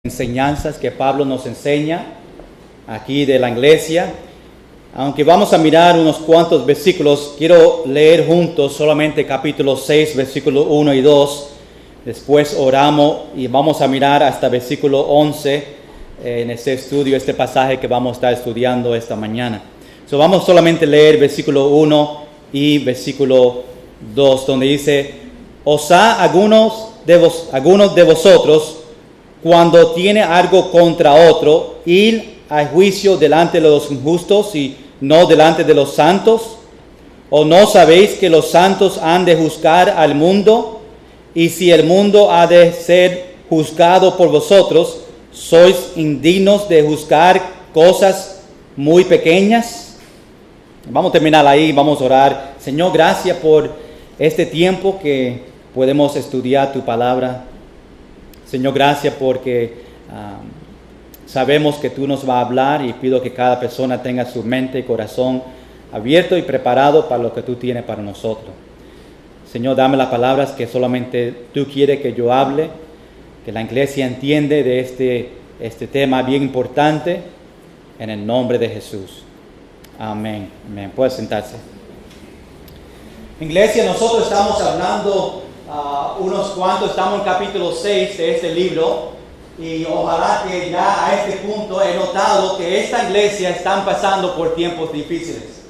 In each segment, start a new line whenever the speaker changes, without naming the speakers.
enseñanzas que Pablo nos enseña aquí de la iglesia. Aunque vamos a mirar unos cuantos versículos, quiero leer juntos solamente capítulo 6, versículos 1 y 2. Después oramos y vamos a mirar hasta versículo 11 en este estudio, este pasaje que vamos a estar estudiando esta mañana. Vamos solamente a leer versículo 1 y versículo 2, donde dice: «Osá algunos de vosotros, cuando tiene algo contra otro, ir a juicio delante de los injustos y no delante de los santos? ¿O no sabéis que los santos han de juzgar al mundo? Y si el mundo ha de ser juzgado por vosotros, ¿sois indignos de juzgar cosas muy pequeñas?» Vamos a terminar ahí, vamos a orar. Señor, gracias por este tiempo que podemos estudiar tu palabra. Señor, gracias porque sabemos que tú nos vas a hablar, y pido que cada persona tenga su mente y corazón abierto y preparado para lo que tú tienes para nosotros. Señor, dame las palabras que solamente tú quieres que yo hable, que la iglesia entiende de este tema bien importante, en el nombre de Jesús. Amén. Amén. Puede sentarse. Iglesia, nosotros estamos hablando unos cuantos, estamos en capítulo 6 de este libro, y ojalá que ya a este punto he notado que esta iglesia están pasando por tiempos difíciles.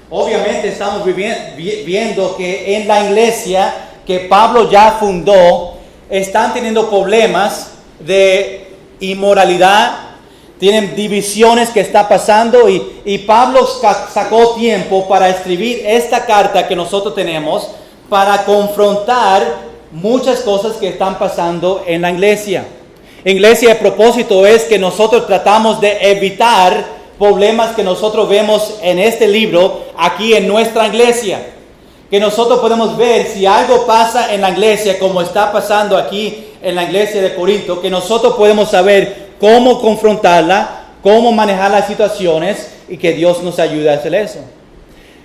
Obviamente estamos viendo que en la iglesia que Pablo ya fundó están teniendo problemas de inmoralidad, tienen divisiones que está pasando, y Pablo sacó tiempo para escribir esta carta que nosotros tenemos para confrontar muchas cosas que están pasando en la iglesia. Iglesia, el propósito es que nosotros tratamos de evitar problemas que nosotros vemos en este libro aquí en nuestra iglesia. Que nosotros podemos ver si algo pasa en la iglesia como está pasando aquí en la iglesia de Corinto, que nosotros podemos saber cómo confrontarla, cómo manejar las situaciones, y que Dios nos ayude a hacer eso.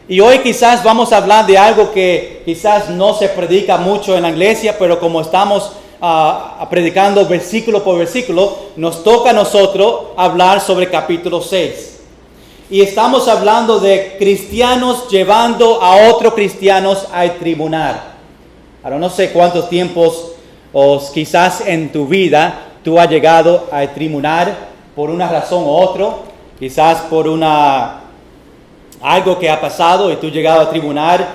Y hoy quizás vamos a hablar de algo que quizás no se predica mucho en la iglesia, pero como estamos predicando versículo por versículo, nos toca a nosotros hablar sobre capítulo 6. Y estamos hablando de cristianos llevando a otros cristianos al tribunal. Ahora, no sé cuántos tiempos o quizás en tu vida tú has llegado al tribunal por una razón u otra, quizás por algo que ha pasado y tú has llegado al tribunal.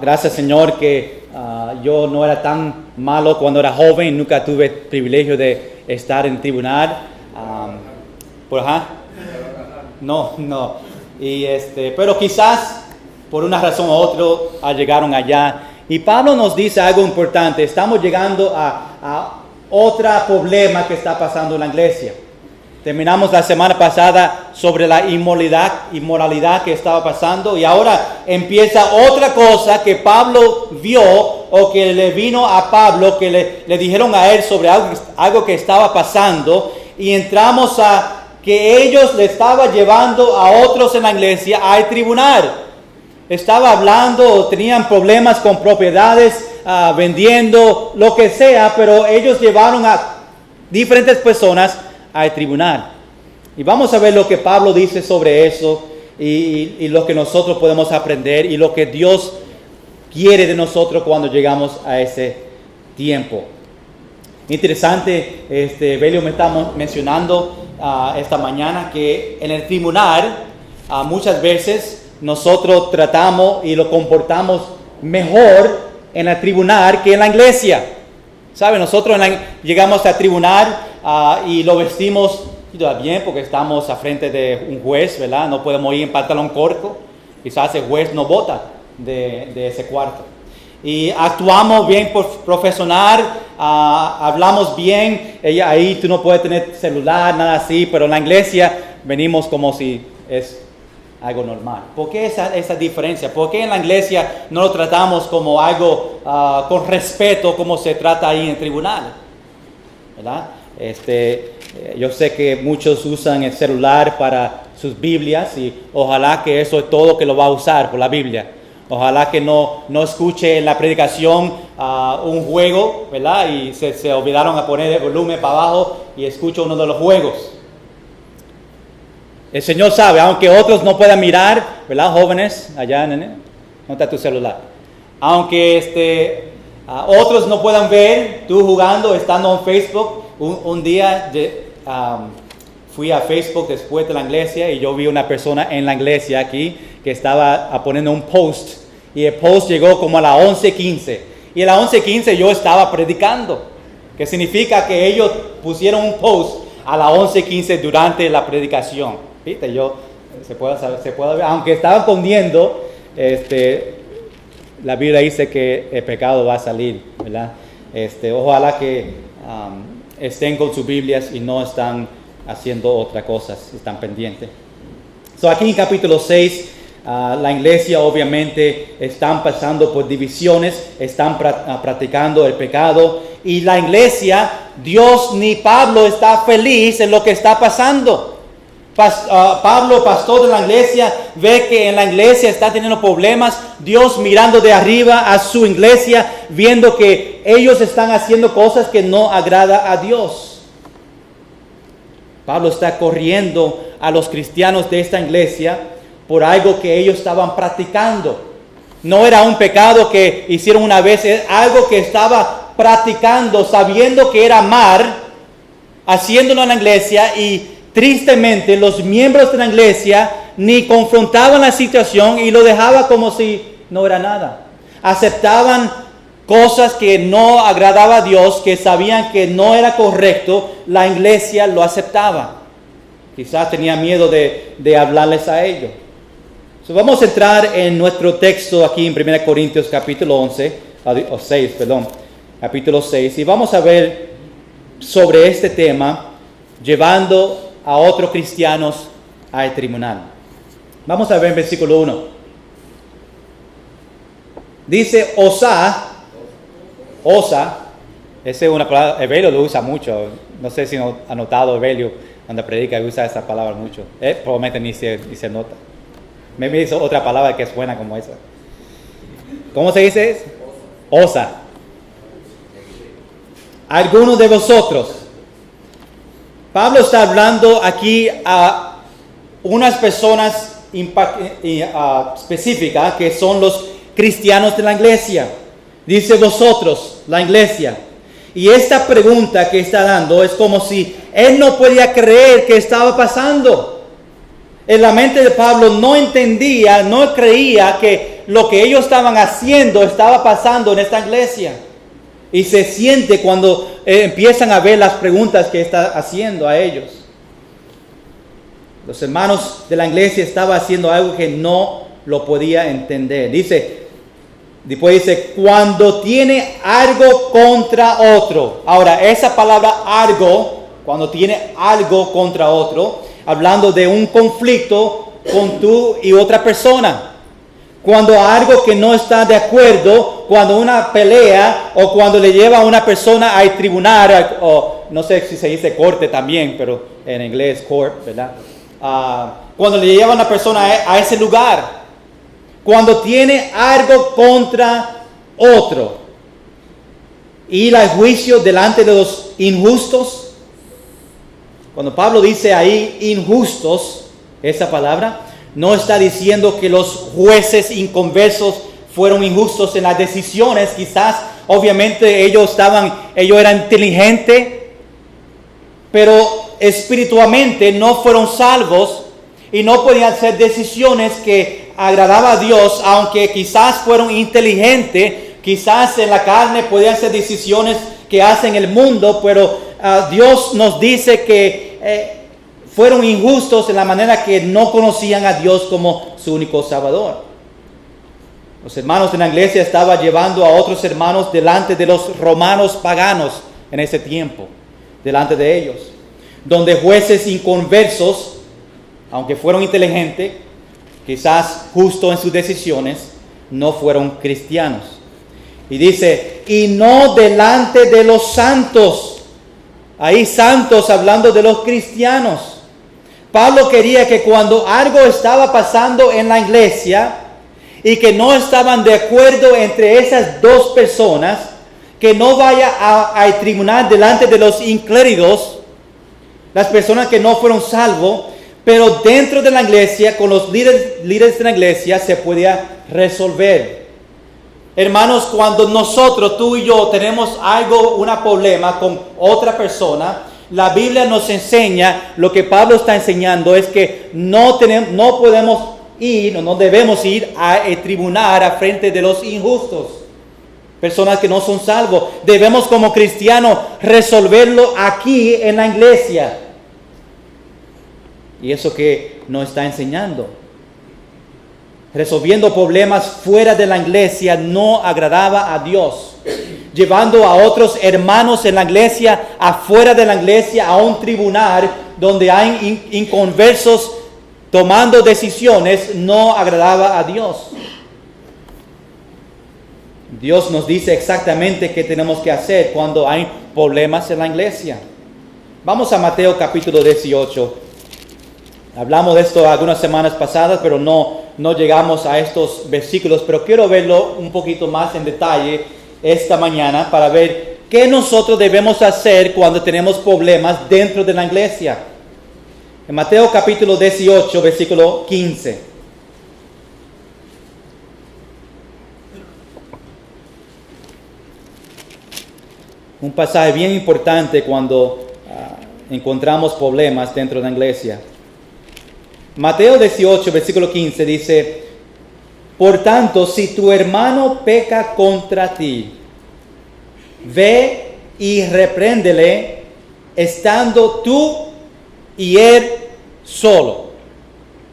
Gracias, Señor, que yo no era tan malo cuando era joven, nunca tuve el privilegio de estar en tribunal. No. Pero quizás por una razón u otra llegaron allá. Y Pablo nos dice algo importante. Estamos llegando a otro problema que está pasando en la iglesia. Terminamos la semana pasada sobre la inmoralidad que estaba pasando, y ahora empieza otra cosa que Pablo vio, o que le vino a Pablo, que le dijeron a él sobre algo que estaba pasando, y entramos a que ellos le estaban llevando a otros en la iglesia al tribunal. Estaba hablando, tenían problemas con propiedades, vendiendo, lo que sea, pero ellos llevaron a diferentes personas al tribunal. Y vamos a ver lo que Pablo dice sobre eso, y lo que nosotros podemos aprender, y lo que Dios quiere de nosotros cuando llegamos a ese tiempo. Interesante, Belio me está mencionando esta mañana que en el tribunal muchas veces nosotros tratamos y lo comportamos mejor en el tribunal que en la iglesia. ¿Sabe? Nosotros llegamos al tribunal y lo vestimos bien porque estamos a frente de un juez, ¿verdad? No podemos ir en pantalón corto. Quizás el juez nos bota de ese cuarto. Y actuamos bien profesional, hablamos bien. Ahí tú no puedes tener celular, nada así, pero en la iglesia venimos como si es algo normal. ¿Por qué esa diferencia? ¿Por qué en la iglesia no lo tratamos como algo con respeto, como se trata ahí en el tribunal? ¿Verdad? Yo sé que muchos usan el celular para sus Biblias, y ojalá que eso es todo que lo va a usar por la Biblia. Ojalá que no escuche en la predicación un juego, ¿verdad? Y se olvidaron a poner el volumen para abajo y escucha uno de los juegos. El Señor sabe, aunque otros no puedan mirar, ¿verdad? Jóvenes, allá, nene, no está tu celular. Aunque otros no puedan ver, tú jugando, estando en Facebook. Un día fui a Facebook después de la iglesia y yo vi una persona en la iglesia aquí que estaba poniendo un post. Y el post llegó como a las 11:15. Y a las 11:15 yo estaba predicando. Que significa que ellos pusieron un post a las 11:15 durante la predicación. ¿Viste? Se puede ver. Aunque estaba escondiendo, la Biblia dice que el pecado va a salir, ¿verdad? Ojalá que estén con sus Biblias y no están haciendo otras cosas, están pendientes. Aquí en capítulo 6, la iglesia obviamente están pasando por divisiones, están practicando el pecado, y la iglesia, Dios ni Pablo está feliz en lo que está pasando. Pablo, pastor de la iglesia, ve que en la iglesia está teniendo problemas. Dios mirando de arriba a su iglesia, viendo que ellos están haciendo cosas que no agrada a Dios. Pablo está corriendo a los cristianos de esta iglesia por algo que ellos estaban practicando. No era un pecado que hicieron una vez, es algo que estaba practicando, sabiendo que era mal, haciéndolo en la iglesia, y tristemente los miembros de la iglesia ni confrontaban la situación y lo dejaban como si no era nada. Aceptaban cosas que no agradaba a Dios, que sabían que no era correcto, la iglesia lo aceptaba. Quizás tenía miedo de hablarles a ellos. Vamos a entrar en nuestro texto aquí en 1 Corintios capítulo 6, capítulo 6, y vamos a ver sobre este tema, llevando a otros cristianos al tribunal. Vamos a ver en versículo 1. Dice osa, esa es una palabra, Evelio lo usa mucho, no sé si ha notado Evelio cuando predica usa esa palabra mucho, probablemente ni se nota. Me hizo otra palabra que es buena como esa. ¿Cómo se dice? Osa. Algunos de vosotros. Pablo está hablando aquí a unas personas específicas que son los cristianos de la iglesia. Dice vosotros, la iglesia. Y esta pregunta que está dando es como si él no podía creer que estaba pasando. En la mente de Pablo no entendía, no creía que lo que ellos estaban haciendo estaba pasando en esta iglesia. Y se siente cuando empiezan a ver las preguntas que está haciendo a ellos. Los hermanos de la iglesia estaban haciendo algo que no lo podía entender. Después dice, cuando tiene algo contra otro. Ahora, esa palabra algo, cuando tiene algo contra otro, hablando de un conflicto con tú y otra persona. Cuando algo que no está de acuerdo, cuando una pelea o cuando le lleva a una persona al tribunal, o no sé si se dice corte también, pero en inglés court, ¿verdad? Cuando le lleva a una persona a ese lugar, cuando tiene algo contra otro, ir al juicio delante de los injustos. Cuando Pablo dice ahí injustos, esa palabra, no está diciendo que los jueces inconversos fueron injustos en las decisiones. Quizás, obviamente, ellos eran inteligentes, pero espiritualmente no fueron salvos y no podían hacer decisiones que agradaban a Dios, aunque quizás fueron inteligentes. Quizás en la carne podían hacer decisiones que hacen el mundo, pero Dios nos dice que fueron injustos en la manera que no conocían a Dios como su único Salvador. Los hermanos de la iglesia estaban llevando a otros hermanos delante de los romanos paganos en ese tiempo, delante de ellos, donde jueces inconversos, aunque fueron inteligentes, quizás justos en sus decisiones, no fueron cristianos. Y dice, y no delante de los santos. Ahí santos hablando de los cristianos. Pablo quería que cuando algo estaba pasando en la iglesia y que no estaban de acuerdo entre esas dos personas, que no vaya a tribunal delante de los incrédulos, las personas que no fueron salvos, pero dentro de la iglesia, con los líderes de la iglesia, se podía resolver. Hermanos, cuando nosotros, tú y yo, tenemos un problema con otra persona, la Biblia nos enseña, lo que Pablo está enseñando es que no podemos ir, no debemos ir a tribunal a frente de los injustos, personas que no son salvos. Debemos como cristianos resolverlo aquí en la iglesia. Y eso que nos está enseñando. Resolviendo problemas fuera de la iglesia no agradaba a Dios. Llevando a otros hermanos en la iglesia, afuera de la iglesia, a un tribunal donde hay inconversos tomando decisiones, no agradaba a Dios. Dios nos dice exactamente qué tenemos que hacer cuando hay problemas en la iglesia. Vamos a Mateo capítulo 18. Hablamos de esto algunas semanas pasadas, pero no llegamos a estos versículos, pero quiero verlo un poquito más en detalle esta mañana para ver qué nosotros debemos hacer cuando tenemos problemas dentro de la iglesia. En Mateo capítulo 18, versículo 15. Un pasaje bien importante cuando encontramos problemas dentro de la iglesia. Mateo 18, versículo 15 dice: por tanto, si tu hermano peca contra ti, ve y repréndele, estando tú y él solo.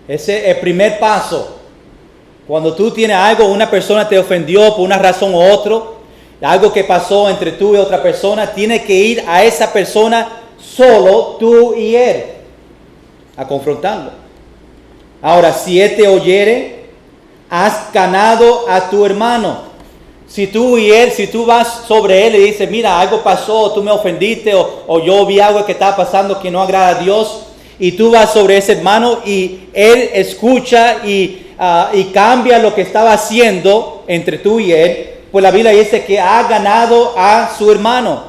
Ese es el primer paso. Cuando tú tienes algo, una persona te ofendió por una razón u otra, algo que pasó entre tú y otra persona, tienes que ir a esa persona solo, tú y él, a confrontarlo. Ahora, si él te oyere, has ganado a tu hermano. Si tú vas sobre él y dices: mira, algo pasó, tú me ofendiste, o yo vi algo que está pasando que no agrada a Dios, y tú vas sobre ese hermano y él escucha y cambia lo que estaba haciendo entre tú y él, pues la Biblia dice que ha ganado a su hermano.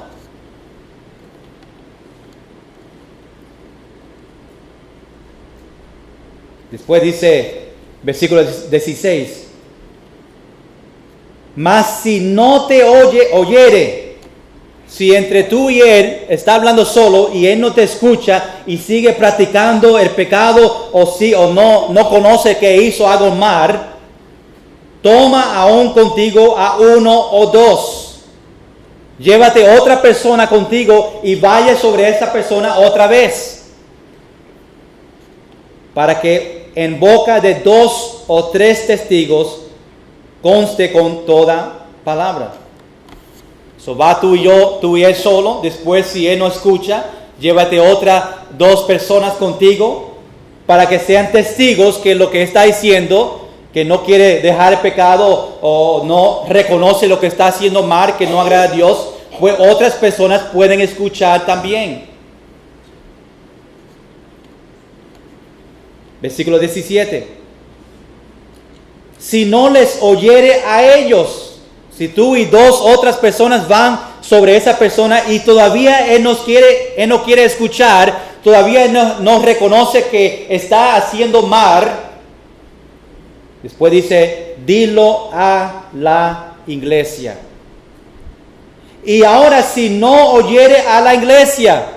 Después dice, versículo 16: mas si no te oyere, si entre tú y él está hablando solo y él no te escucha y sigue practicando el pecado, o no conoce que hizo algo mal, toma aún contigo a uno o dos. Llévate otra persona contigo y vaya sobre esa persona otra vez, para que en boca de 2 o 3 testigos conste con toda palabra. Va tú y él solo. Después, si él no escucha, llévate otras 2 personas contigo para que sean testigos que lo que está diciendo, que no quiere dejar el pecado o no reconoce lo que está haciendo mal, que no agrada a Dios, pues otras personas pueden escuchar también. Versículo 17. Si no les oyere a ellos, si tú y 2 otras personas van sobre esa persona y todavía él no quiere escuchar, todavía no reconoce que está haciendo mal, después dice: dilo a la iglesia. Y ahora, si no oyere a la iglesia,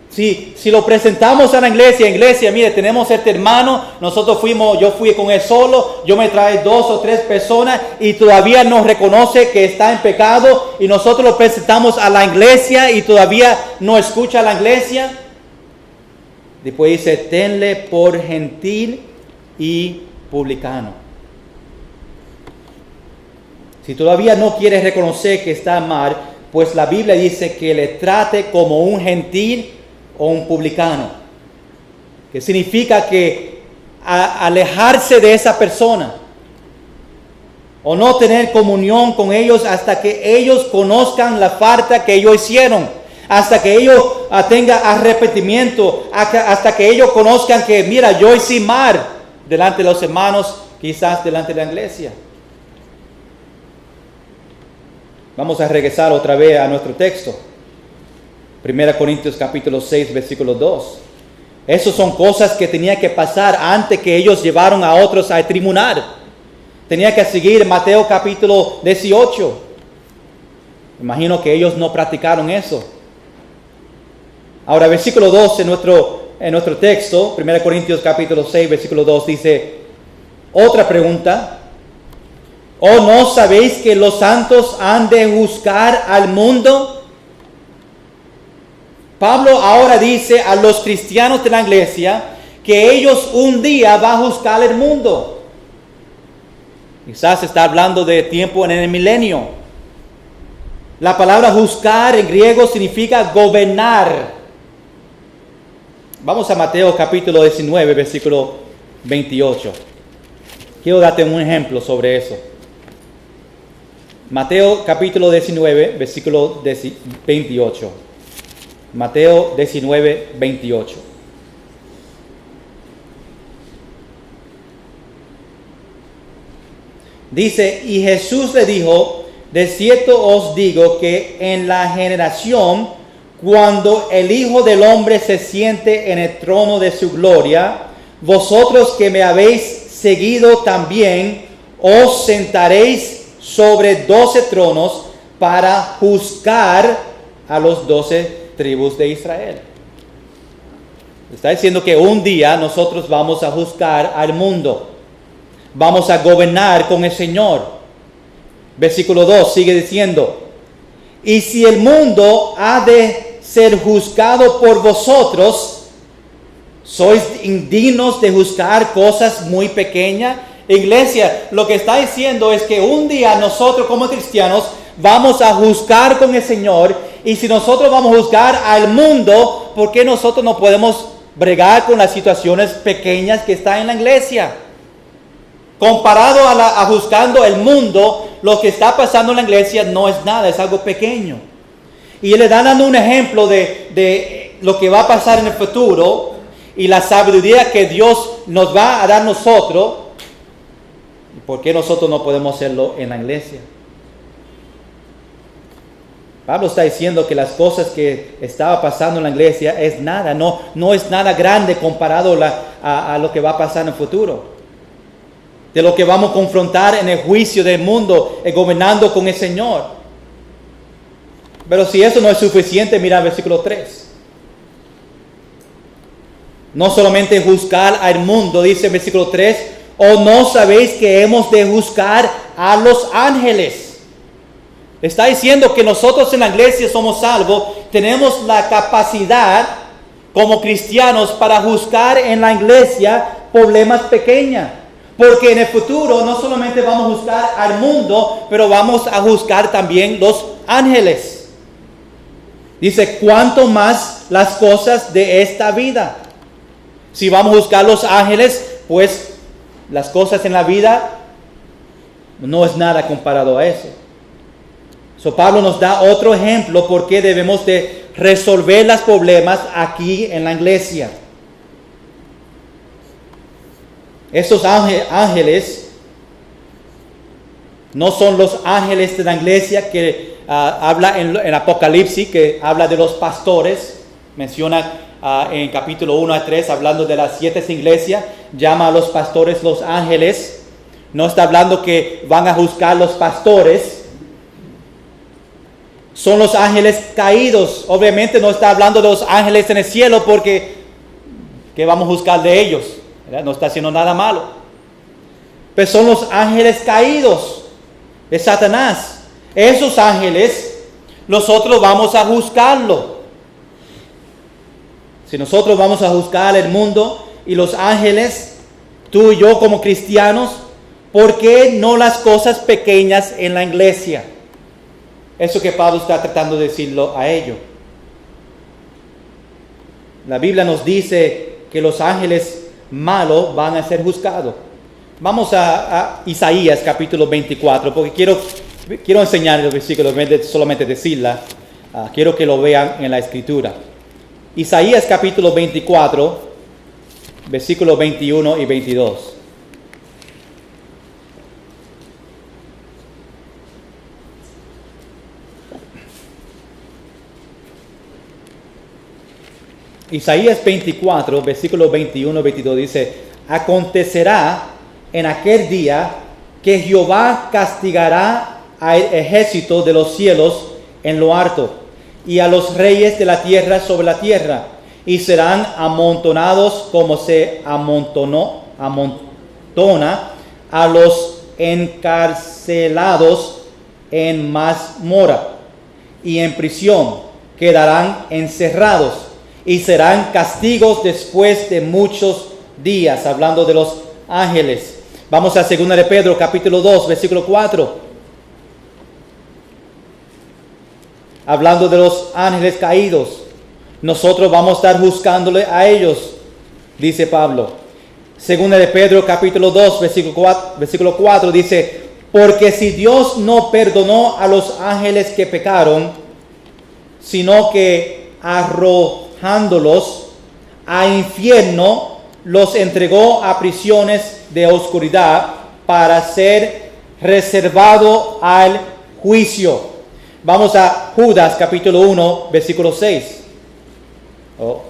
si lo presentamos a la iglesia, mire, tenemos este hermano, yo fui con él solo, yo me traje 2 o 3 personas y todavía no reconoce que está en pecado, y nosotros lo presentamos a la iglesia y todavía no escucha a la iglesia. Después dice: tenle por gentil y publicano. Si todavía no quiere reconocer que está mal, pues la Biblia dice que le trate como un gentil o un publicano, que significa que alejarse de esa persona o no tener comunión con ellos hasta que ellos conozcan la falta que ellos hicieron, hasta que ellos tengan arrepentimiento, hasta que ellos conozcan que, mira, yo hice mal, delante de los hermanos, quizás delante de la iglesia. Vamos a regresar otra vez a nuestro texto. 1 Corintios capítulo 6, versículo 2. Esas son cosas que tenía que pasar antes que ellos llevaron a otros al tribunal. Tenía que seguir Mateo capítulo 18. Imagino que ellos no practicaron eso. Ahora, versículo 2 en nuestro texto, 1 Corintios capítulo 6, versículo 2, dice, otra pregunta. ¿O no sabéis que los santos han de juzgar al mundo? Pablo ahora dice a los cristianos de la iglesia que ellos un día van a juzgar el mundo. Quizás está hablando de tiempo en el milenio. La palabra juzgar en griego significa gobernar. Vamos a Mateo capítulo 19, versículo 28. Quiero darte un ejemplo sobre eso. Mateo capítulo 19, versículo 28. Mateo 19, 28. Dice, y Jesús le dijo, de cierto os digo que en la generación, cuando el Hijo del Hombre se siente en el trono de su gloria, vosotros que me habéis seguido también, os sentaréis sobre 12 tronos para juzgar a los 12 tribus de Israel. Está diciendo que un día nosotros vamos a juzgar al mundo. Vamos a gobernar con el Señor. Versículo 2 sigue diciendo, y si el mundo ha de ser juzgado por vosotros, ¿sois indignos de juzgar cosas muy pequeñas? Iglesia, lo que está diciendo es que un día nosotros como cristianos vamos a juzgar con el Señor, y si nosotros vamos a juzgar al mundo, ¿por qué nosotros no podemos bregar con las situaciones pequeñas que están en la iglesia? Comparado a juzgando el mundo, lo que está pasando en la iglesia no es nada, es algo pequeño. Y le dan dando un ejemplo de lo que va a pasar en el futuro y la sabiduría que Dios nos va a dar nosotros. ¿Por qué nosotros no podemos hacerlo en la iglesia? Pablo está diciendo que las cosas que estaba pasando en la iglesia es nada, no es nada grande comparado a lo que va a pasar en el futuro. De lo que vamos a confrontar en el juicio del mundo, gobernando con el Señor. Pero si eso no es suficiente, mira el versículo 3. No solamente juzgar al mundo, dice el versículo 3, ¿o no sabéis que hemos de juzgar a los ángeles? Está diciendo que nosotros en la iglesia somos salvos, tenemos la capacidad como cristianos para juzgar en la iglesia problemas pequeños. Porque en el futuro no solamente vamos a juzgar al mundo, pero vamos a juzgar también los ángeles. Dice, ¿cuánto más las cosas de esta vida? Si vamos a juzgar los ángeles, pues las cosas en la vida no es nada comparado a eso. Pablo nos da otro ejemplo por qué debemos de resolver los problemas aquí en la iglesia. Estos ángeles no son los ángeles de la iglesia que habla en Apocalipsis, que habla de los pastores. Menciona en capítulo 1 a 3, hablando de las 7 iglesias, llama a los pastores los ángeles. No está hablando que van a juzgar los pastores. Son los ángeles caídos. Obviamente no está hablando de los ángeles en el cielo, porque ¿qué vamos a juzgar de ellos? ¿Verdad? No está haciendo nada malo. Pero son los ángeles caídos de Satanás. Esos ángeles, nosotros vamos a juzgarlo. Si nosotros vamos a juzgar el mundo y los ángeles, tú y yo como cristianos, ¿por qué no las cosas pequeñas en la iglesia? Eso que Pablo está tratando de decirlo a ellos. La Biblia nos dice que los ángeles malos van a ser juzgados. Vamos a Isaías capítulo 24, porque quiero enseñar el versículo, en vez de solamente decirla, quiero que lo vean en la escritura. Isaías capítulo 24, versículos 21 y 22. Isaías 24, versículos 21 y 22 dice: acontecerá en aquel día que Jehová castigará al ejército de los cielos en lo alto, y a los reyes de la tierra sobre la tierra, y serán amontonados como se amontona a los encarcelados en mazmorra, y en prisión quedarán encerrados, y serán castigos después de muchos días. Hablando de los ángeles. Vamos a 2 de Pedro, capítulo 2, versículo 4. Hablando de los ángeles caídos. Nosotros vamos a estar juzgándole a ellos, dice Pablo. 2 de Pedro, capítulo 2, versículo 4 dice: porque si Dios no perdonó a los ángeles que pecaron, sino que arrojándolos a infierno, los entregó a prisiones de oscuridad para ser reservado al juicio. Vamos a Judas capítulo 1, versículo 6.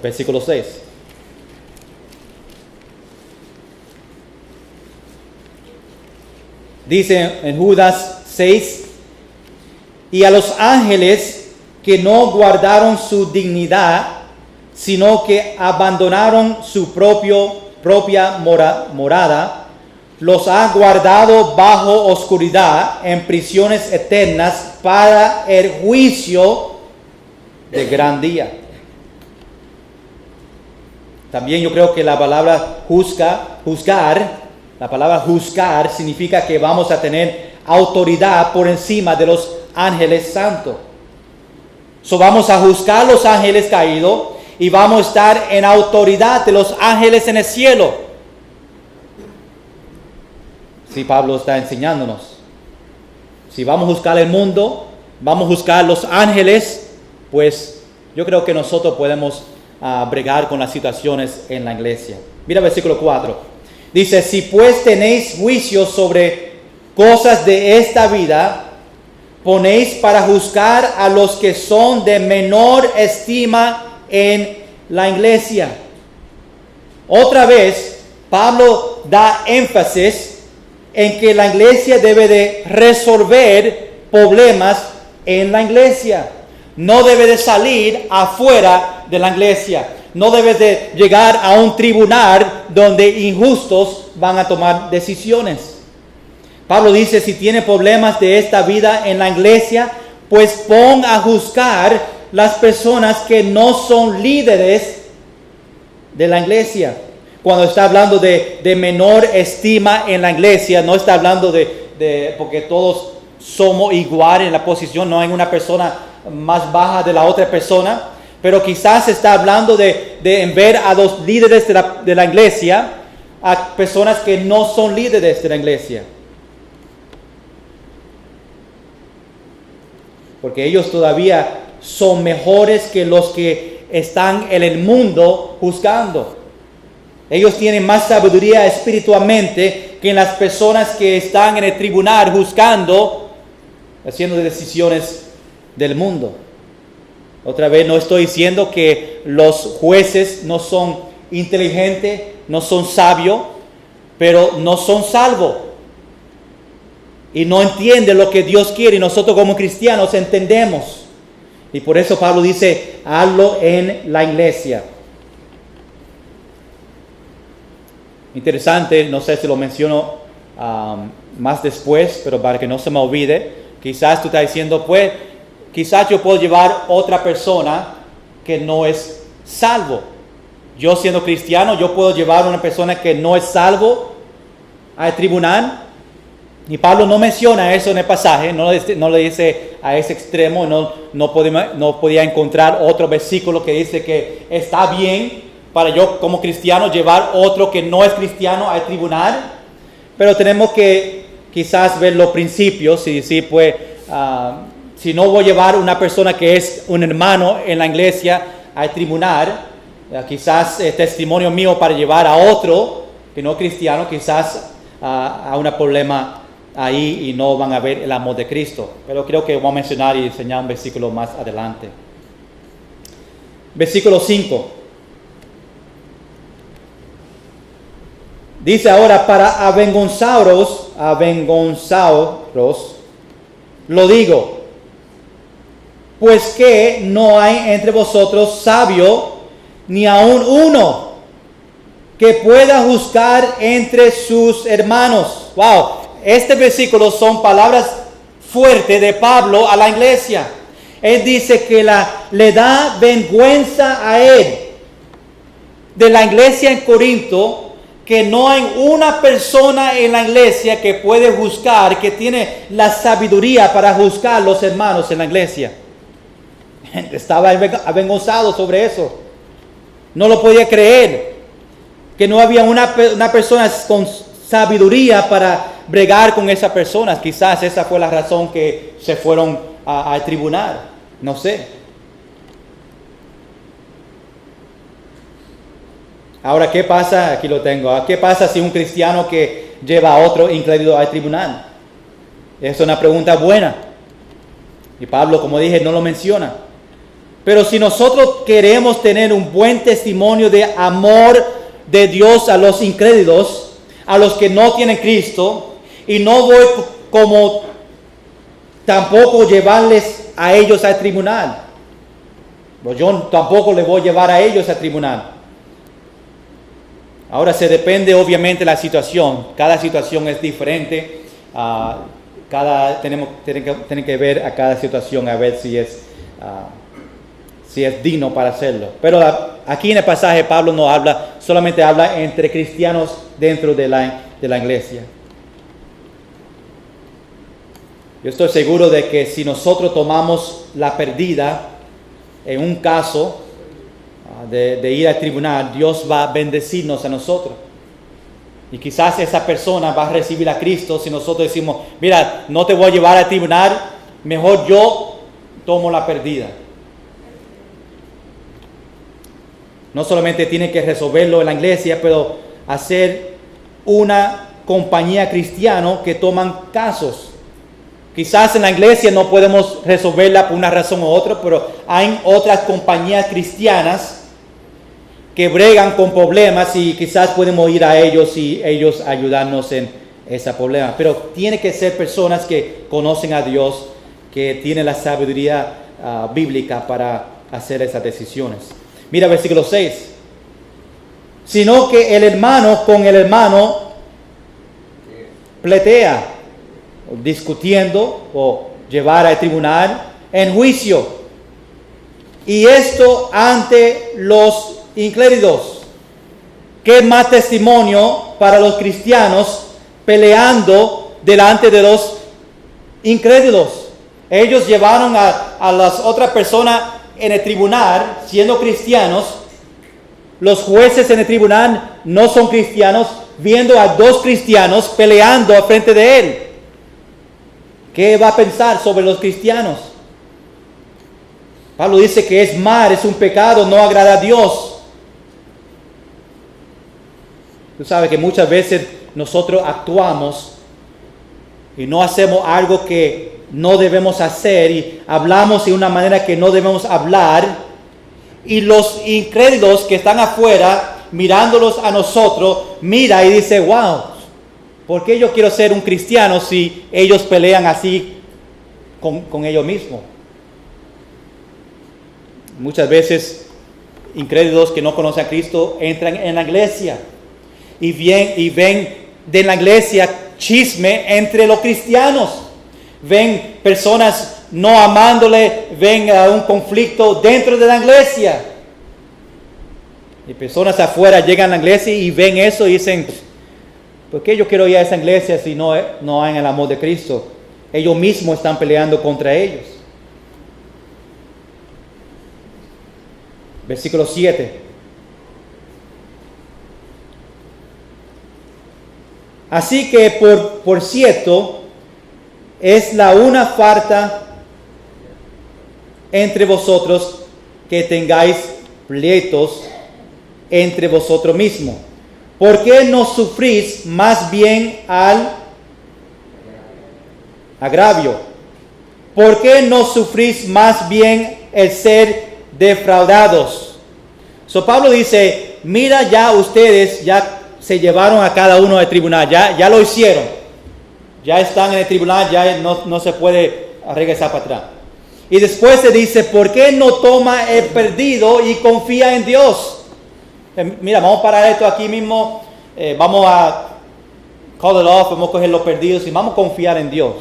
Versículo 6. Dice en Judas 6: y a los ángeles que no guardaron su dignidad, sino que abandonaron su propia morada, los ha guardado bajo oscuridad en prisiones eternas para el juicio de gran día. También yo creo que la palabra la palabra juzgar significa que vamos a tener autoridad por encima de los ángeles santos. Vamos a juzgar los ángeles caídos y vamos a estar en autoridad de los ángeles en el cielo. Sí, Pablo está enseñándonos. Si vamos a juzgar el mundo, vamos a juzgar los ángeles, pues yo creo que nosotros podemos bregar con las situaciones en la iglesia. Mira versículo 4. Dice: si pues tenéis juicio sobre cosas de esta vida, ponéis para juzgar a los que son de menor estima en la iglesia. Otra vez, Pablo da énfasis en que la iglesia debe de resolver problemas en la iglesia. No debe de salir afuera de la iglesia. No debe de llegar a un tribunal donde injustos van a tomar decisiones. Pablo dice: si tiene problemas de esta vida en la iglesia, pues pon a juzgar las personas que no son líderes de la iglesia. Cuando está hablando de menor estima en la iglesia, no está hablando de porque todos somos iguales en la posición, no hay una persona más baja de la otra persona, pero quizás está hablando de ver a los líderes de la iglesia, a personas que no son líderes de la iglesia. Porque ellos todavía son mejores que los que están en el mundo juzgando. Ellos tienen más sabiduría espiritualmente que las personas que están en el tribunal juzgando, haciendo decisiones del mundo. Otra vez, no estoy diciendo que los jueces no son inteligentes, no son sabios, pero no son salvos. Y no entienden lo que Dios quiere, y nosotros como cristianos entendemos. Y por eso Pablo dice: hazlo en la iglesia. Interesante, no sé si lo menciono más después, pero para que no se me olvide, quizás tú estás diciendo, pues, quizás yo puedo llevar otra persona que no es salvo. Yo siendo cristiano, yo puedo llevar a una persona que no es salvo al tribunal. Y Pablo no menciona eso en el pasaje, no le dice a ese extremo, no podía encontrar otro versículo que dice que está bien para yo como cristiano llevar otro que no es cristiano al tribunal, pero tenemos que quizás ver los principios, si no voy a llevar una persona que es un hermano en la iglesia al tribunal, quizás el testimonio mío para llevar a otro que no es cristiano, quizás a un problema ahí y no van a ver el amor de Cristo. Pero creo que voy a mencionar y enseñar un versículo más adelante. Versículo 5. Dice ahora, para avergonzaros, lo digo, pues que no hay entre vosotros sabio, ni aun uno, que pueda juzgar entre sus hermanos. Wow, este versículo son palabras fuertes de Pablo a la iglesia. Él dice que le da vergüenza a él, de la iglesia en Corinto, que no hay una persona en la iglesia que puede juzgar, que tiene la sabiduría para juzgar a los hermanos en la iglesia. Estaba avergonzado sobre eso. No lo podía creer, que no había una persona con sabiduría para bregar con esas personas. Quizás esa fue la razón que se fueron al tribunal. No sé. Ahora, ¿qué pasa? Aquí lo tengo. ¿Qué pasa si un cristiano que lleva a otro incrédulo al tribunal? Es una pregunta buena. Y Pablo, como dije, no lo menciona. Pero si nosotros queremos tener un buen testimonio de amor de Dios a los incrédulos, a los que no tienen Cristo, y no voy como tampoco llevarles a ellos al tribunal. Pues yo tampoco les voy a llevar a ellos al tribunal. Ahora se depende obviamente de la situación. Cada situación es diferente. Tienen que ver a cada situación a ver si es digno para hacerlo. Pero aquí en el pasaje Pablo no habla, solamente habla entre cristianos dentro de la iglesia. Yo estoy seguro de que si nosotros tomamos la pérdida en un caso de ir al tribunal, Dios va a bendecirnos a nosotros. Y quizás esa persona va a recibir a Cristo si nosotros decimos, mira, no te voy a llevar al tribunal, mejor yo tomo la pérdida. No solamente tiene que resolverlo en la iglesia, pero hacer una compañía cristiana que toman casos. Quizás en la iglesia no podemos resolverla por una razón u otra, pero hay otras compañías cristianas que bregan con problemas y quizás podemos ir a ellos y ellos ayudarnos en ese problema. Pero tiene que ser personas que conocen a Dios, que tienen la sabiduría bíblica para hacer esas decisiones. Mira versículo 6. Sino que el hermano con el hermano pletea, discutiendo o llevar al tribunal en juicio. Y esto ante los incrédulos. ¿Qué más testimonio para los cristianos peleando delante de los incrédulos? Ellos llevaron a las otras personas en el tribunal siendo cristianos. Los jueces en el tribunal no son cristianos, viendo a dos cristianos peleando al frente de él. ¿Qué va a pensar sobre los cristianos? Pablo dice que es mal, es un pecado, no agrada a Dios. Tú sabes que muchas veces nosotros actuamos y no hacemos algo que no debemos hacer y hablamos de una manera que no debemos hablar, y los incrédulos que están afuera mirándolos a nosotros mira y dice, wow, ¿por qué yo quiero ser un cristiano si ellos pelean así con ellos mismos? Muchas veces incrédulos que no conocen a Cristo entran en la iglesia y ven de la iglesia chisme entre los cristianos. Ven personas no amándole, ven a un conflicto dentro de la iglesia. Y personas afuera llegan a la iglesia y ven eso y dicen, ¿por qué yo quiero ir a esa iglesia si no hay el amor de Cristo? Ellos mismos están peleando contra ellos. Versículo 7. Así que por cierto, es la una falta entre vosotros que tengáis pleitos entre vosotros mismos. ¿Por qué no sufrís más bien al agravio? ¿Por qué no sufrís más bien el ser defraudados? So Pablo dice, mira, ya ustedes ya se llevaron a cada uno al tribunal, ya lo hicieron, ya están en el tribunal, ya no se puede regresar para atrás. Y después se dice, ¿por qué no toma el perdido y confía en Dios? Mira, vamos a parar esto aquí mismo, vamos a call it off, vamos a coger los perdidos y vamos a confiar en Dios.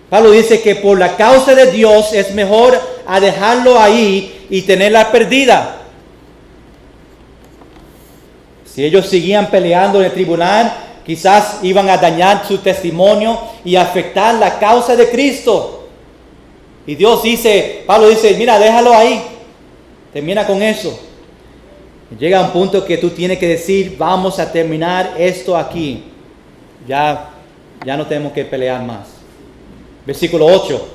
Pablo dice que por la causa de Dios es mejor a dejarlo ahí y tenerla perdida. Si ellos seguían peleando en el tribunal, quizás iban a dañar su testimonio y afectar la causa de Cristo. Y Dios dice, Pablo dice, mira, déjalo ahí. Termina con eso. Llega un punto que tú tienes que decir, vamos a terminar esto aquí. Ya no tenemos que pelear más. Versículo 8.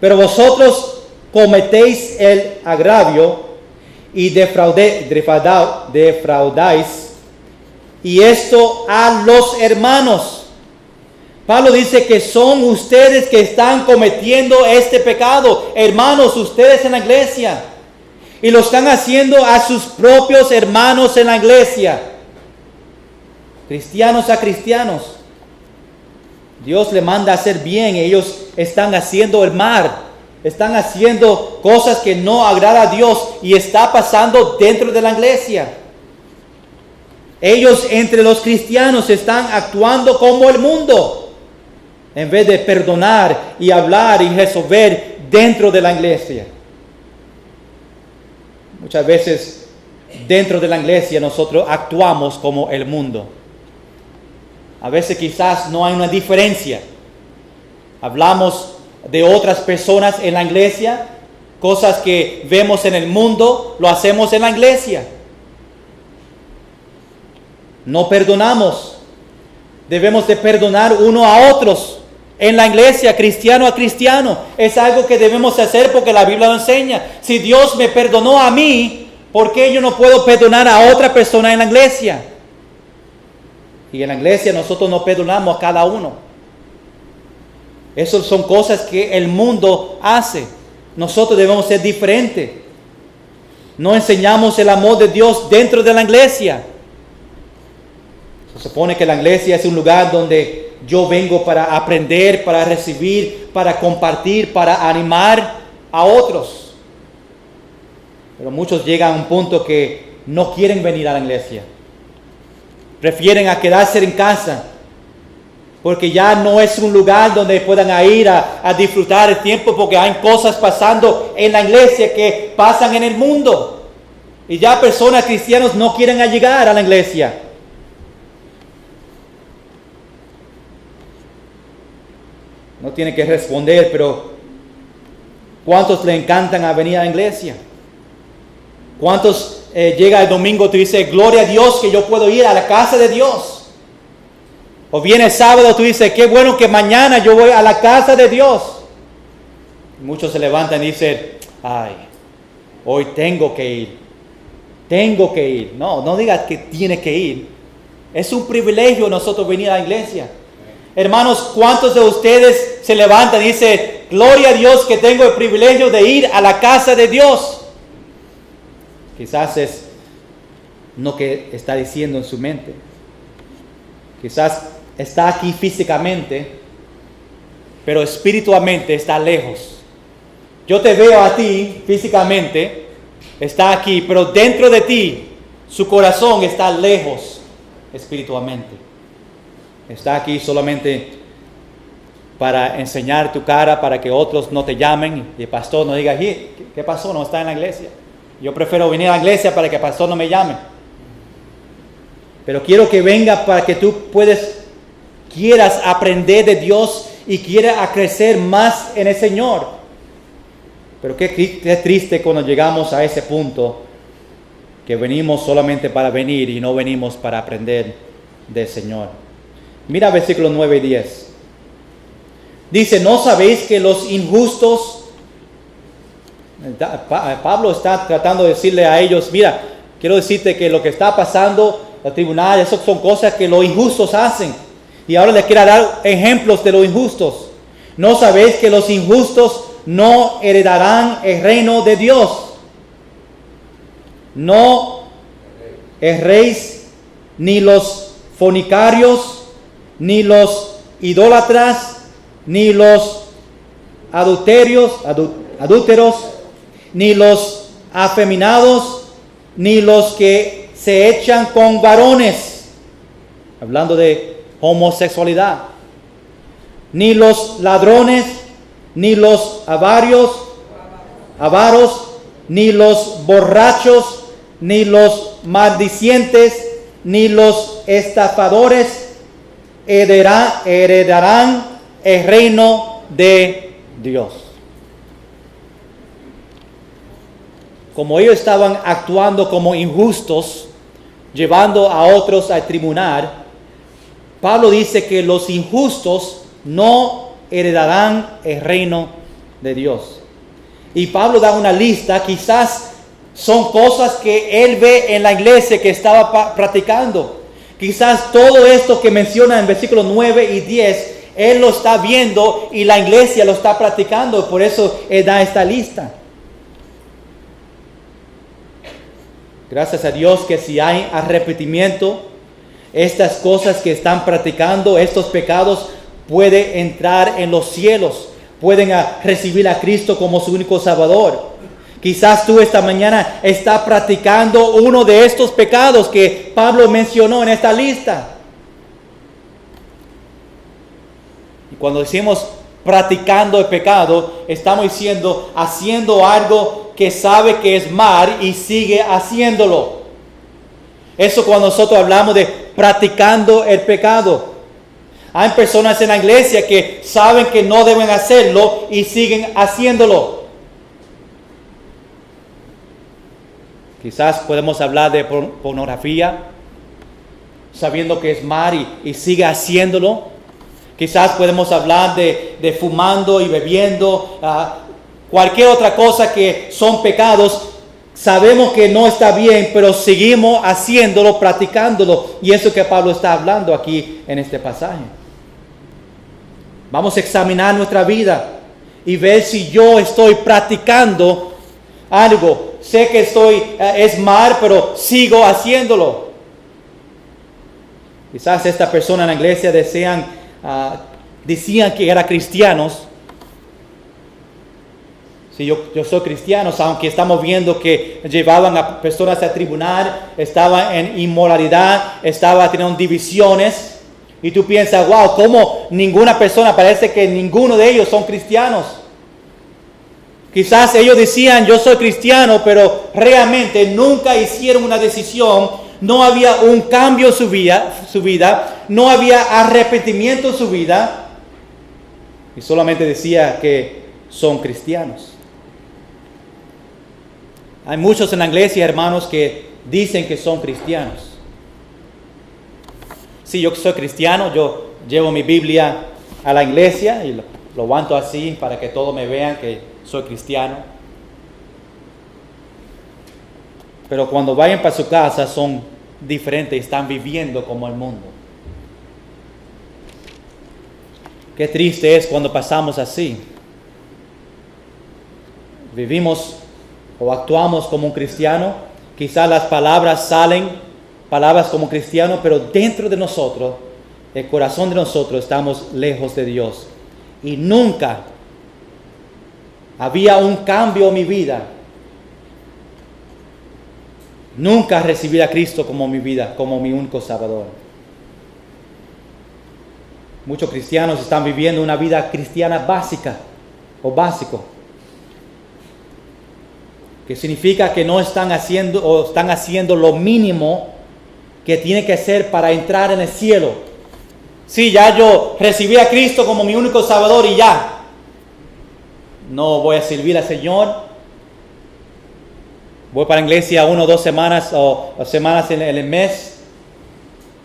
Pero vosotros cometéis el agravio y defraudáis, y esto a los hermanos. Pablo dice que son ustedes que están cometiendo este pecado, hermanos, ustedes en la iglesia, y lo están haciendo a sus propios hermanos en la iglesia, cristianos a cristianos. Dios le manda a hacer bien, ellos están haciendo el mal, están haciendo cosas que no agrada a Dios y está pasando dentro de la iglesia. Ellos entre los cristianos están actuando como el mundo, en vez de perdonar y hablar y resolver dentro de la iglesia. Muchas veces dentro de la iglesia nosotros actuamos como el mundo. A veces quizás no hay una diferencia. Hablamos de otras personas en la iglesia, cosas que vemos en el mundo, lo hacemos en la iglesia. No perdonamos. Debemos de perdonar uno a otros en la iglesia, cristiano a cristiano. Es algo que debemos hacer porque la Biblia lo enseña. Si Dios me perdonó a mí, ¿por qué yo no puedo perdonar a otra persona en la iglesia? Y en la iglesia nosotros no perdonamos a cada uno. Esas son cosas que el mundo hace. Nosotros debemos ser diferentes. No enseñamos el amor de Dios dentro de la iglesia. Se supone que la iglesia es un lugar donde yo vengo para aprender, para recibir, para compartir, para animar a otros. Pero muchos llegan a un punto que no quieren venir a la iglesia. Prefieren a quedarse en casa, porque ya no es un lugar donde puedan ir a disfrutar el tiempo, porque hay cosas pasando en la iglesia que pasan en el mundo. Y ya personas cristianas no quieren llegar a la iglesia. No tiene que responder, pero ¿cuántos le encantan a venir a la iglesia? ¿Cuántos llega el domingo y tú dices, gloria a Dios que yo puedo ir a la casa de Dios? O viene el sábado, tú dices, qué bueno que mañana yo voy a la casa de Dios. Y muchos se levantan y dicen, ay, hoy tengo que ir. Tengo que ir. No digas que tienes que ir. Es un privilegio nosotros venir a la iglesia. Hermanos, ¿cuántos de ustedes se levantan y dicen, gloria a Dios que tengo el privilegio de ir a la casa de Dios? Quizás es lo que está diciendo en su mente. Quizás está aquí físicamente, pero espiritualmente está lejos. Yo te veo a ti físicamente, está aquí, pero dentro de ti, su corazón está lejos espiritualmente. Está aquí solamente para enseñar tu cara, para que otros no te llamen y el pastor no diga, ¿qué pasó? No está en la iglesia. Yo prefiero venir a la iglesia para que el pastor no me llame. Pero quiero que venga para que tú quieras aprender de Dios y quieras crecer más en el Señor. Pero qué triste cuando llegamos a ese punto que venimos solamente para venir y no venimos para aprender del Señor. Mira versículos 9 y 10. Dice, ¿no sabéis que los injustos... Pablo está tratando de decirle a ellos, mira, quiero decirte que lo que está pasando en el tribunal, esas son cosas que los injustos hacen. Y ahora les quiero dar ejemplos de los injustos. ¿No sabéis que los injustos no heredarán el reino de Dios? No erréis, ni los fornicarios, ni los idólatras, ni los adúlteros, ni los afeminados, ni los que se echan con varones, hablando de homosexualidad, ni los ladrones, ni los avaros, ni los borrachos, ni los maldicientes, ni los estafadores heredarán el reino de Dios. Como ellos estaban actuando como injustos, llevando a otros al tribunal, Pablo dice que los injustos no heredarán el reino de Dios. Y Pablo da una lista, quizás son cosas que él ve en la iglesia que estaba practicando. Quizás todo esto que menciona en versículos 9 y 10, él lo está viendo y la iglesia lo está practicando. Por eso él da esta lista. Gracias a Dios que si hay arrepentimiento, estas cosas que están practicando, estos pecados, pueden entrar en los cielos. Pueden recibir a Cristo como su único Salvador. Quizás tú esta mañana estás practicando uno de estos pecados que Pablo mencionó en esta lista. Y cuando decimos practicando el pecado, estamos diciendo haciendo algo que sabe que es mal y sigue haciéndolo. Eso cuando nosotros hablamos de practicando el pecado. Hay personas en la iglesia que saben que no deben hacerlo y siguen haciéndolo. Quizás podemos hablar de pornografía, sabiendo que es mal y sigue haciéndolo. Quizás podemos hablar de fumando y bebiendo, cualquier otra cosa que son pecados. Sabemos que no está bien, pero seguimos haciéndolo, practicándolo. Y eso que Pablo está hablando aquí en este pasaje. Vamos a examinar nuestra vida y ver si yo estoy practicando algo. Sé que es mal, pero sigo haciéndolo. Quizás esta persona en la iglesia decían que eran cristianos. Si yo soy cristiano, aunque estamos viendo que llevaban a personas al tribunal, estaban en inmoralidad, estaban teniendo divisiones. Y tú piensas, wow, ¿cómo ninguna persona, parece que ninguno de ellos son cristianos? Quizás ellos decían, yo soy cristiano, pero realmente nunca hicieron una decisión. No había un cambio en su vida, no había arrepentimiento en su vida. Y solamente decía que son cristianos. Hay muchos en la iglesia, hermanos, que dicen que son cristianos. Sí, yo soy cristiano, yo llevo mi Biblia a la iglesia y lo aguanto así para que todos me vean que soy cristiano. Pero cuando vayan para su casa son diferentes, están viviendo como el mundo. Qué triste es cuando pasamos así. Vivimos o actuamos como un cristiano, quizás las palabras salen, palabras como cristiano, pero dentro de nosotros, el corazón de nosotros, estamos lejos de Dios. Y nunca había un cambio en mi vida. Nunca recibí a Cristo como mi vida, como mi único Salvador. Muchos cristianos están viviendo una vida cristiana básica o básico. Que significa que no están haciendo o están haciendo lo mínimo que tiene que hacer para entrar en el cielo. Sí, ya yo recibí a Cristo como mi único Salvador y ya. No voy a servir al Señor. Voy para la iglesia 1 o 2 semanas o semanas en el mes.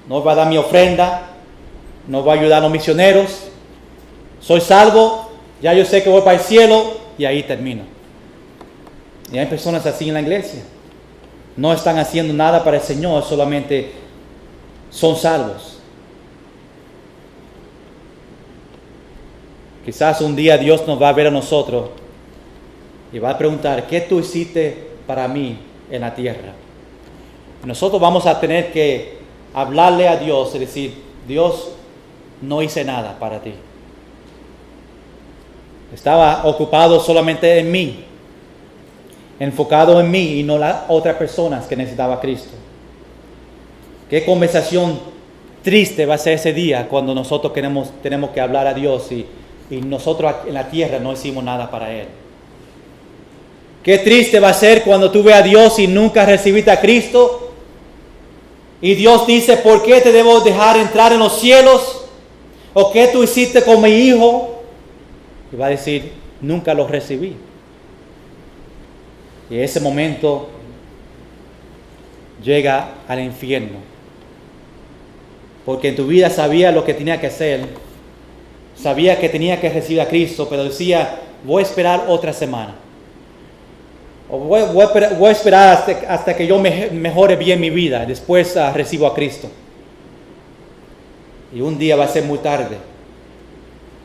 No voy a dar mi ofrenda. No voy a ayudar a los misioneros. Soy salvo. Ya yo sé que voy para el cielo y ahí termino. Y hay personas así en la iglesia. No están haciendo nada para el Señor, solamente son salvos. Quizás un día Dios nos va a ver a nosotros y va a preguntar, ¿qué tú hiciste para mí en la tierra? Nosotros vamos a tener que hablarle a Dios y decir, Dios, no hice nada para ti. Estaba ocupado solamente en mí, enfocado en mí y no las otras personas que necesitaba a Cristo. Qué conversación triste va a ser ese día cuando nosotros tenemos que hablar a Dios y nosotros en la tierra no hicimos nada para Él. Qué triste va a ser cuando tú veas a Dios y nunca recibiste a Cristo. Y Dios dice, ¿por qué te debo dejar entrar en los cielos? ¿O qué tú hiciste con mi hijo? Y va a decir, nunca lo recibí. Y ese momento llega al infierno. Porque en tu vida sabía lo que tenía que hacer. Sabía que tenía que recibir a Cristo, pero decía, voy a esperar otra semana. O voy a esperar hasta que yo mejore bien mi vida. Después recibo a Cristo. Y un día va a ser muy tarde.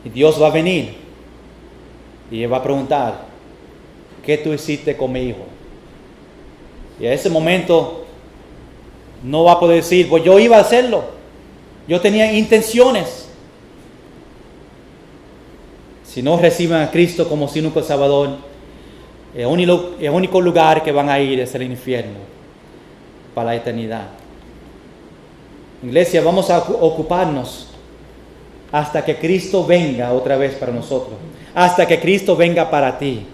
Y Dios va a venir. Y Él va a preguntar, ¿qué tú hiciste con mi hijo? Y a ese momento no va a poder decir, pues yo iba a hacerlo. Yo tenía intenciones. Si no reciben a Cristo como su único Salvador, el único lugar que van a ir es el infierno para la eternidad. Iglesia, vamos a ocuparnos hasta que Cristo venga otra vez para nosotros. Hasta que Cristo venga para ti.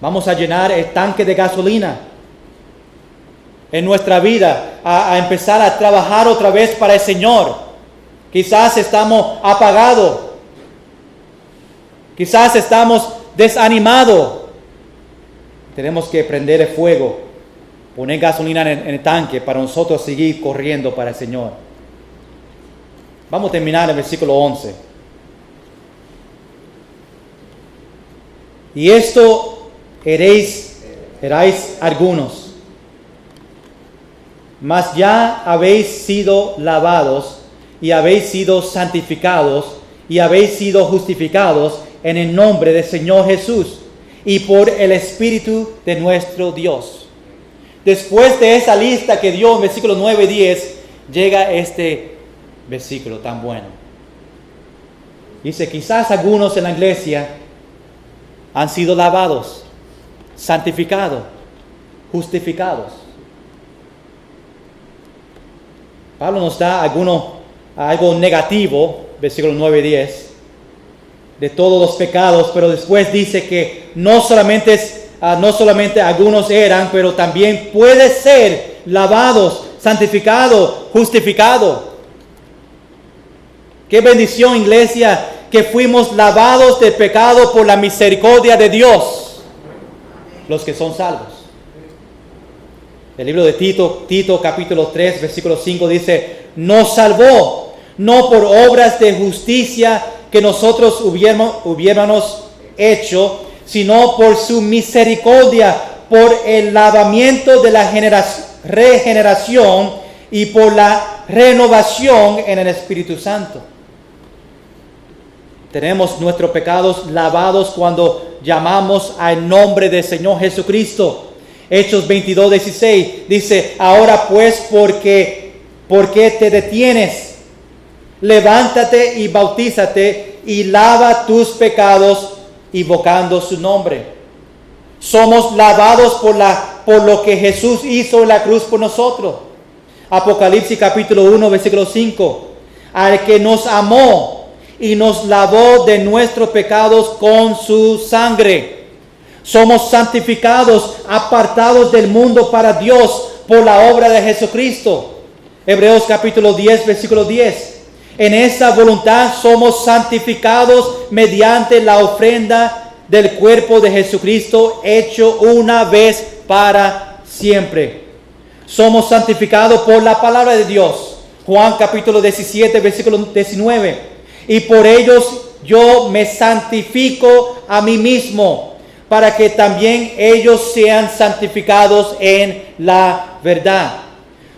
Vamos a llenar el tanque de gasolina en nuestra vida, a empezar a trabajar otra vez para el Señor. Quizás estamos apagados. Quizás estamos desanimados. Tenemos que prender el fuego, poner gasolina en el tanque para nosotros seguir corriendo para el Señor. Vamos a terminar el versículo 11. Y esto erais algunos, mas ya habéis sido lavados y habéis sido santificados y habéis sido justificados en el nombre del Señor Jesús y por el Espíritu de nuestro Dios. Después de esa lista que dio en versículos 9 y 10, llega este versículo tan bueno. Dice, quizás algunos en la iglesia han sido lavados, santificados, justificados. Pablo nos da algo negativo, versículos 9 y 10, de todos los pecados, pero después dice que no solamente algunos eran, pero también puede ser lavados, santificados, justificados. Qué bendición, iglesia, que fuimos lavados de pecado por la misericordia de Dios, los que son salvos. El libro de Tito capítulo 3, versículo 5 dice, nos salvó, no por obras de justicia que nosotros hubiéramos hecho, sino por su misericordia, por el lavamiento de la regeneración y por la renovación en el Espíritu Santo. Tenemos nuestros pecados lavados cuando llamamos al nombre del Señor Jesucristo. Hechos 22:16 dice, ahora pues, ¿por qué te detienes? Levántate y bautízate y lava tus pecados invocando su nombre. Somos lavados por lo que Jesús hizo en la cruz por nosotros. Apocalipsis capítulo 1, versículo 5. Al que nos amó y nos lavó de nuestros pecados con su sangre. Somos santificados, apartados del mundo para Dios por la obra de Jesucristo. Hebreos capítulo 10, versículo 10. En esa voluntad somos santificados mediante la ofrenda del cuerpo de Jesucristo, hecho una vez para siempre. Somos santificados por la palabra de Dios. Juan capítulo 17, versículo 19. Y por ellos yo me santifico a mí mismo, para que también ellos sean santificados en la verdad.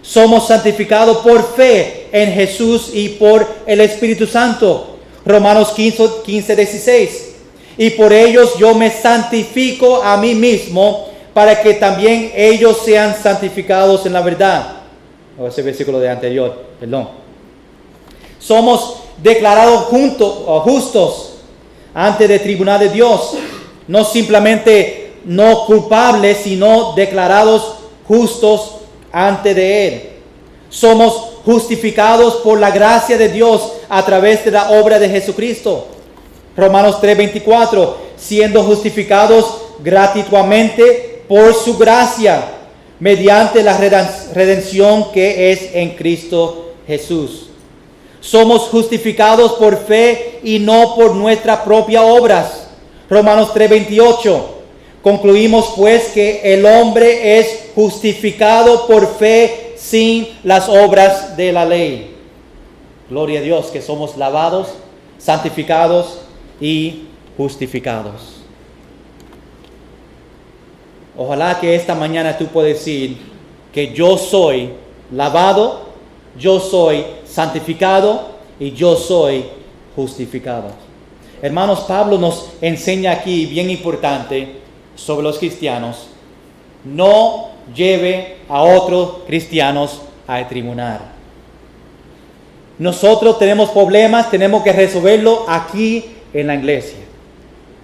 Somos santificados por fe en Jesús y por el Espíritu Santo. Romanos 15, 16. Y por ellos yo me santifico a mí mismo, para que también ellos sean santificados en la verdad. O ese versículo de anterior, perdón. Somos declarados justos ante el tribunal de Dios. No simplemente no culpables, sino declarados justos ante de Él. Somos justificados por la gracia de Dios a través de la obra de Jesucristo. Romanos 3:24, siendo justificados gratuitamente por su gracia, mediante la redención que es en Cristo Jesús. Somos justificados por fe y no por nuestras propias obras. Romanos 3:28. Concluimos pues que el hombre es justificado por fe sin las obras de la ley. Gloria a Dios que somos lavados, santificados y justificados. Ojalá que esta mañana tú puedas decir que yo soy lavado, yo soy santificado y yo soy justificado. Hermanos, Pablo nos enseña aquí, bien importante, sobre los cristianos: no lleve a otros cristianos al tribunal. Nosotros tenemos problemas, tenemos que resolverlo aquí en la iglesia.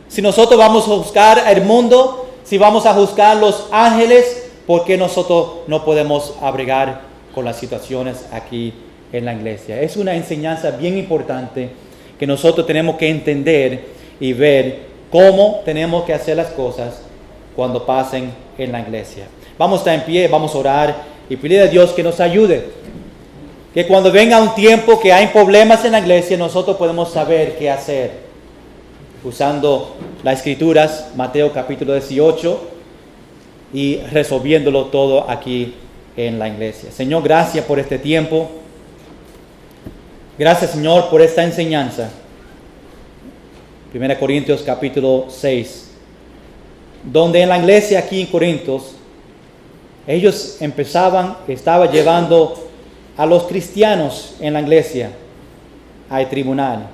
Si nosotros vamos a juzgar al mundo, si vamos a juzgar a los ángeles, ¿por qué nosotros no podemos abrigar con las situaciones aquí en la iglesia? Es una enseñanza bien importante que nosotros tenemos que entender y ver cómo tenemos que hacer las cosas cuando pasen en la iglesia. Vamos a estar en pie, vamos a orar y pedir a Dios que nos ayude. Que cuando venga un tiempo que hay problemas en la iglesia, nosotros podemos saber qué hacer. Usando las escrituras, Mateo capítulo 18, y resolviéndolo todo aquí en la iglesia. Señor, gracias por este tiempo. Gracias, Señor, por esta enseñanza. 1 Corintios capítulo 6, donde en la iglesia aquí en Corintios, ellos estaban llevando a los cristianos en la iglesia al tribunal.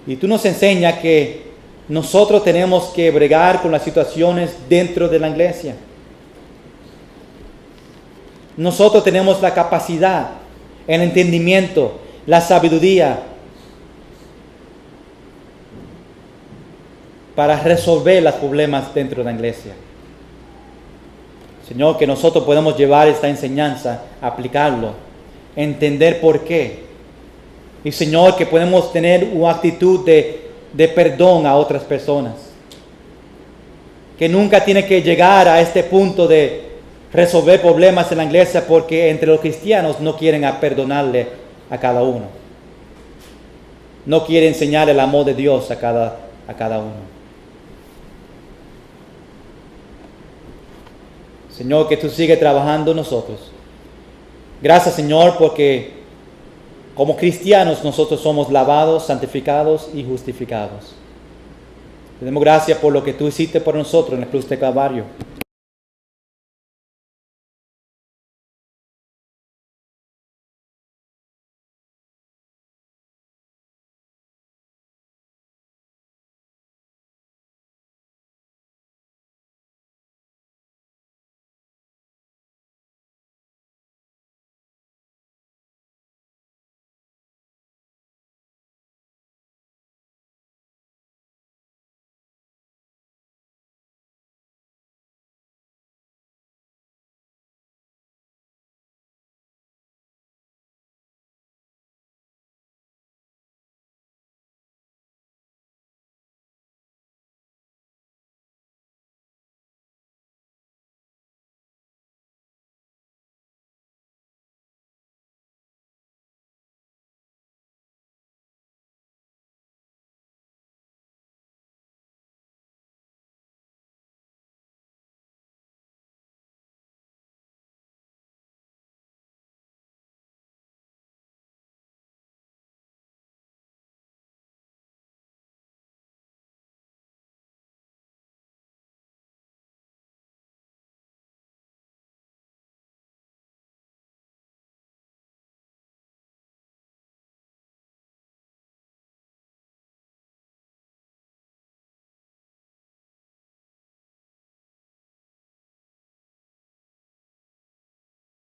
Y tú nos enseñas que nosotros tenemos que bregar con las situaciones dentro de la iglesia. Nosotros tenemos la capacidad, el entendimiento, la sabiduría para resolver los problemas dentro de la iglesia. Señor, que nosotros podemos llevar esta enseñanza, aplicarlo, entender por qué. Y Señor, que podemos tener una actitud de perdón a otras personas. Que nunca tiene que llegar a este punto de resolver problemas en la iglesia porque entre los cristianos no quieren perdonarle a cada uno. No quieren enseñar el amor de Dios a cada uno. Señor, que tú sigues trabajando en nosotros. Gracias, Señor, porque como cristianos nosotros somos lavados, santificados y justificados. Te damos gracias por lo que tú hiciste por nosotros en la cruz de Calvario.